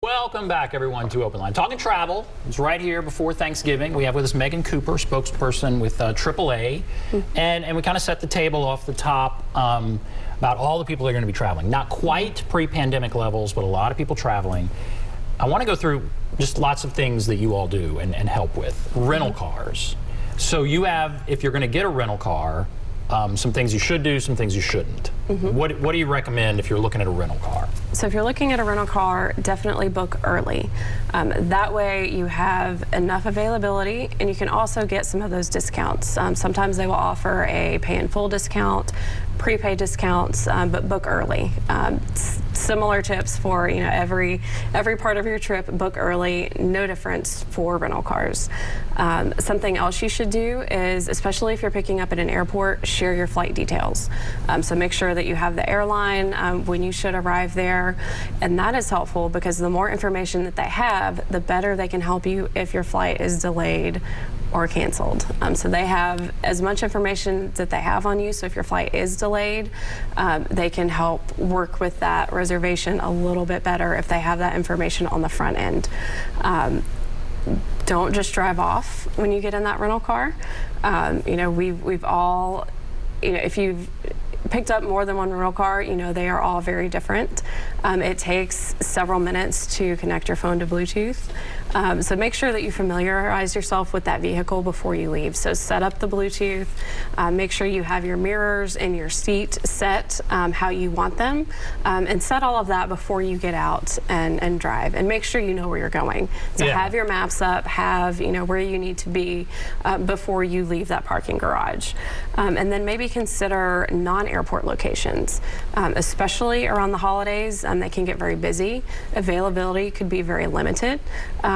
Welcome back, everyone, to OpenLine. Talking travel. It's right here before Thanksgiving. We have with us Megan Cooper, spokesperson with AAA. And we kind of set the table off the top about all the people that are going to be traveling. Not quite pre-pandemic levels, but a lot of people traveling. I want to go through just lots of things that you all do and help with. Rental cars. So you have, if you're going to get a rental car, some things you should do, some things you shouldn't. What do you recommend if you're looking at a rental car? So if you're looking at a rental car, definitely book early. That way you have enough availability and you can also get some of those discounts. Sometimes they will offer a pay in full discount, prepaid discounts, but book early. Similar tips for every part of your trip, book early, no difference for rental cars. Something else you should do is, especially if you're picking up at an airport, share your flight details. So make sure that you have the airline when you should arrive there, and that is helpful because the more information that they have, the better they can help you if your flight is delayed or canceled. So they have as much information that they have on you, so if your flight is delayed, they can help work with that reservation a little bit better if they have that information on the front end. Don't just drive off when you get in that rental car. We've all, if you've picked up more than one rental car, they are all very different. It takes several minutes to connect your phone to Bluetooth. So make sure that you familiarize yourself with that vehicle before you leave. So set up the Bluetooth, make sure you have your mirrors and your seat set how you want them, and set all of that before you get out and drive. And make sure you know where you're going. So have your maps up, have where you need to be before you leave that parking garage. And then maybe consider non-airport locations, especially around the holidays. They can get very busy. Availability could be very limited.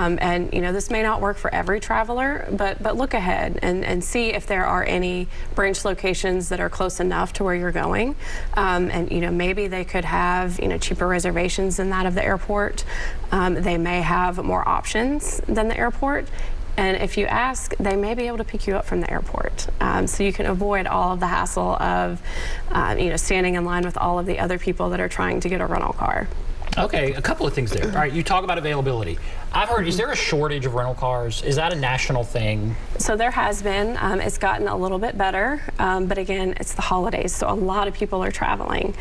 And this may not work for every traveler, but look ahead and see if there are any branch locations that are close enough to where you're going. And maybe they could have cheaper reservations than that of the airport. They may have more options than the airport. And if you ask, they may be able to pick you up from the airport. So you can avoid all of the hassle of standing in line with all of the other people that are trying to get a rental car. Okay, a couple of things there. All right, you talk about availability. I've heard, is there a shortage of rental cars? Is that a national thing? So there has been. It's gotten a little bit better, but again, it's the holidays, so a lot of people are traveling.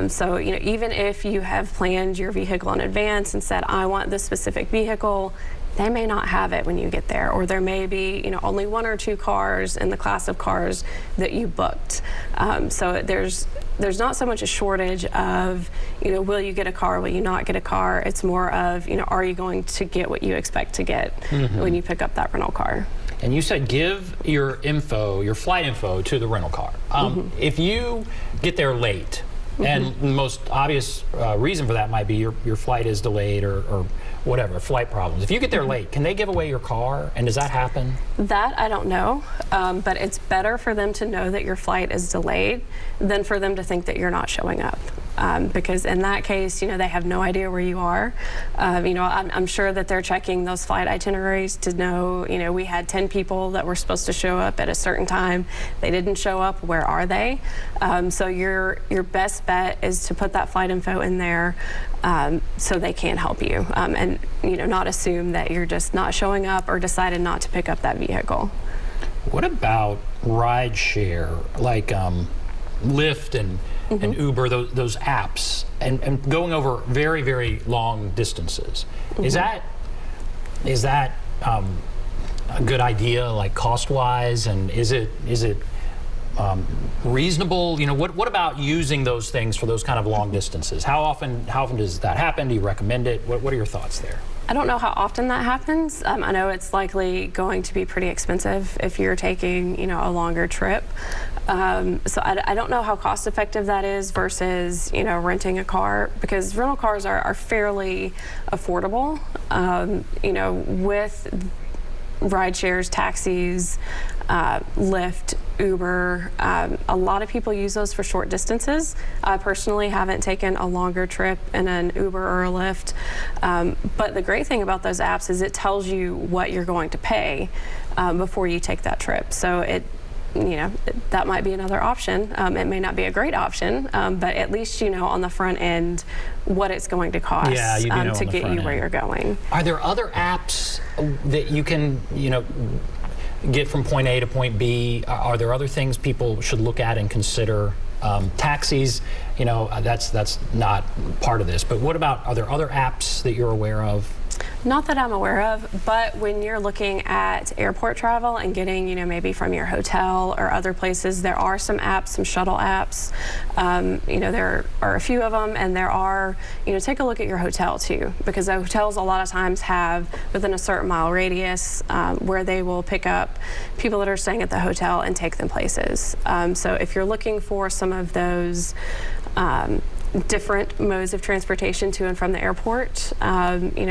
So even if you have planned your vehicle in advance and said, I want this specific vehicle, they may not have it when you get there, or there may be only one or two cars in the class of cars that you booked. So there's not so much a shortage of will you get a car, will you not get a car. It's more of are you going to get what you expect to get when you pick up that rental car. And you said give your info, your flight info, to the rental car. If you get there late, and the most obvious reason for that might be your flight is delayed or whatever, flight problems. If you get there late, can they give away your car? And does that happen? That I don't know, but it's better for them to know that your flight is delayed than for them to think that you're not showing up. Because in that case, they have no idea where you are. I'm sure that they're checking those flight itineraries to know, we had 10 people that were supposed to show up at a certain time. They didn't show up. Where are they? So your best bet is to put that flight info in there so they can help you, and not assume that you're just not showing up or decided not to pick up that vehicle. What about Rideshare, like Lyft and Uber, those apps, and going over very, very long distances? Is that a good idea, like cost-wise, and is it reasonable? What about using those things for those kind of long distances? How often does that happen? Do you recommend it? What are your thoughts there? I don't know how often that happens. I know it's likely going to be pretty expensive if you're taking, a longer trip. So I don't know how cost effective that is versus, renting a car, because rental cars are fairly affordable. With rideshares, taxis, Lyft, Uber, a lot of people use those for short distances. I personally haven't taken a longer trip in an Uber or a Lyft, but the great thing about those apps is it tells you what you're going to pay before you take that trip. So that might be another option. It may not be a great option, but at least you know on the front end what it's going to cost to get you where you're going. Are there other apps that you can, get from point A to point B? Are there other things people should look at and consider? Taxis, that's not part of this. But what about, are there other apps that you're aware of? Not that I'm aware of, but when you're looking at airport travel and getting, maybe from your hotel or other places, there are some apps, some shuttle apps. There are a few of them, and there are, take a look at your hotel too, because the hotels a lot of times have within a certain mile radius where they will pick up people that are staying at the hotel and take them places. So if you're looking for some of those different modes of transportation to and from the airport,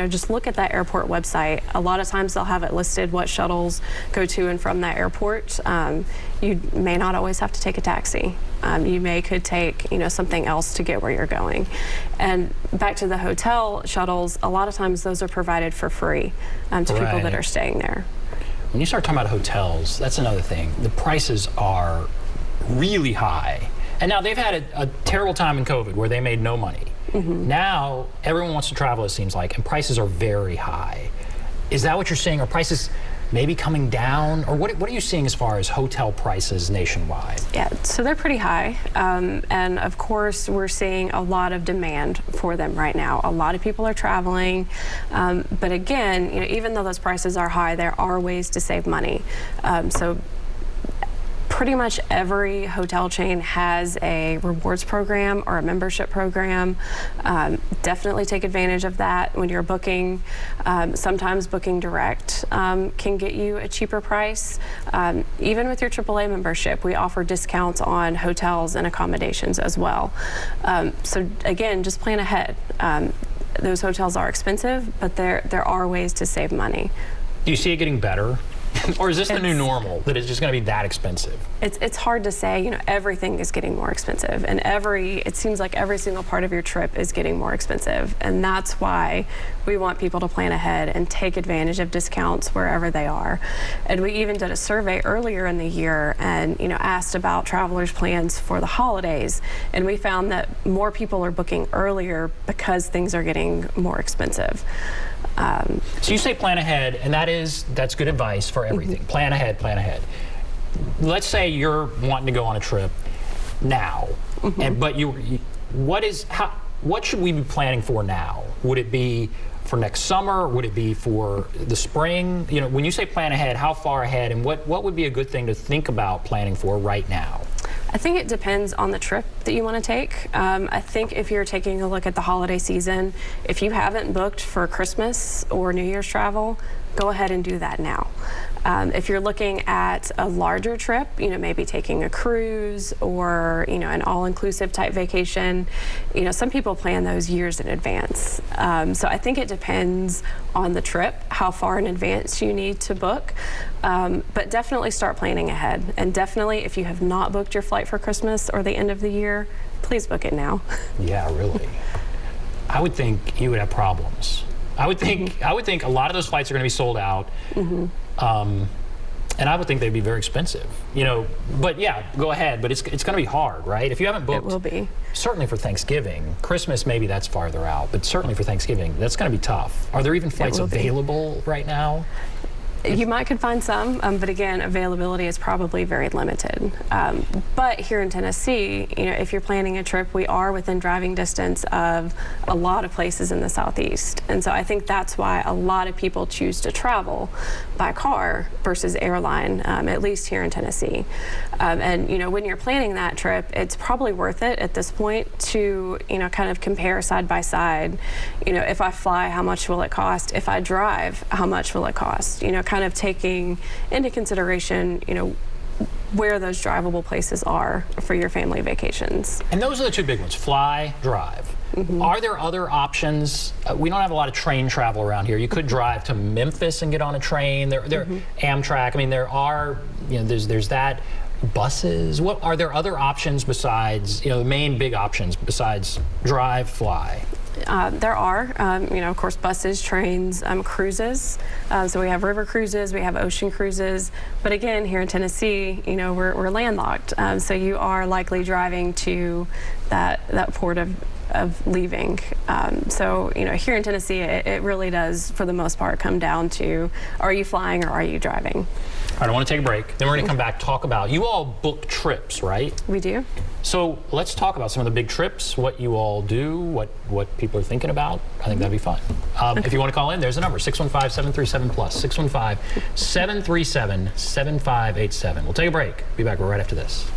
just look at that airport website. A lot of times they'll have it listed what shuttles go to and from that airport. You may not always have to take a taxi. You could take something else to get where you're going. And back to the hotel shuttles, a lot of times those are provided for free to people that are staying there. When you start talking about hotels, that's another thing. The prices are really high. And now they've had a terrible time in COVID where they made no money. Now everyone wants to travel, it seems like, and prices are very high. Is that what you're seeing? Are prices maybe coming down? Or what are you seeing as far as hotel prices nationwide? Yeah, so they're pretty high. And of course, we're seeing a lot of demand for them right now. A lot of people are traveling. But again, even though those prices are high, there are ways to save money. So pretty much every hotel chain has a rewards program or a membership program. Definitely take advantage of that when you're booking. Sometimes booking direct can get you a cheaper price. Even with your AAA membership, we offer discounts on hotels and accommodations as well. So again, just plan ahead. Those hotels are expensive, but there are ways to save money. Do you see it getting better? Or is this the new normal, that it's just going to be that expensive? It's hard to say. Everything is getting more expensive, and it seems like every single part of your trip is getting more expensive, and that's why we want people to plan ahead and take advantage of discounts wherever they are. And we even did a survey earlier in the year and asked about travelers' plans for the holidays, and we found that more people are booking earlier because things are getting more expensive. So you say plan ahead, and that's good advice for everything. Plan ahead, plan ahead. Let's say you're wanting to go on a trip now, but what should we be planning for now? Would it be for next summer? Would it be for the spring? When you say plan ahead, how far ahead, and what would be a good thing to think about planning for right now? I think it depends on the trip that you want to take. I think if you're taking a look at the holiday season, if you haven't booked for Christmas or New Year's travel, go ahead and do that now. If you're looking at a larger trip, maybe taking a cruise or, an all-inclusive type vacation, some people plan those years in advance. So I think it depends on the trip, how far in advance you need to book. But definitely start planning ahead. And definitely, if you have not booked your flight for Christmas or the end of the year, please book it now. Yeah, really. I would think you would have problems. I would think a lot of those flights are going to be sold out. And I would think they'd be very expensive, but yeah, go ahead. But it's going to be hard, right? If you haven't booked, it will be. Certainly for Thanksgiving. Christmas, maybe that's farther out, but certainly for Thanksgiving, that's going to be tough. Are there even flights available right now? You could find some, but again, availability is probably very limited. But here in Tennessee, if you're planning a trip, we are within driving distance of a lot of places in the Southeast. And so I think that's why a lot of people choose to travel by car versus airline, at least here in Tennessee. And when you're planning that trip, it's probably worth it at this point to, kind of compare side by side. If I fly, how much will it cost? If I drive, how much will it cost? Kind of taking into consideration, where those drivable places are for your family vacations. And those are the two big ones, fly, drive. Are there other options? We don't have a lot of train travel around here. You could drive to Memphis and get on a train. There Amtrak. I mean, there are, there's that. Buses. What are there other options besides, the main big options besides drive, fly? There are, of course, buses, trains, cruises. So we have river cruises, we have ocean cruises. But again, here in Tennessee, we're landlocked. So you are likely driving to that port of leaving. So here in Tennessee, it really does, for the most part, come down to, are you flying or are you driving? All right, I want to take a break. Then we're going to come back, talk about, you all book trips, right? We do. So let's talk about some of the big trips, what you all do, what people are thinking about. I think that'd be fun. If you want to call in, there's a number, 615-737-PLUS, 615-737-7587. We'll take a break. Be back right after this.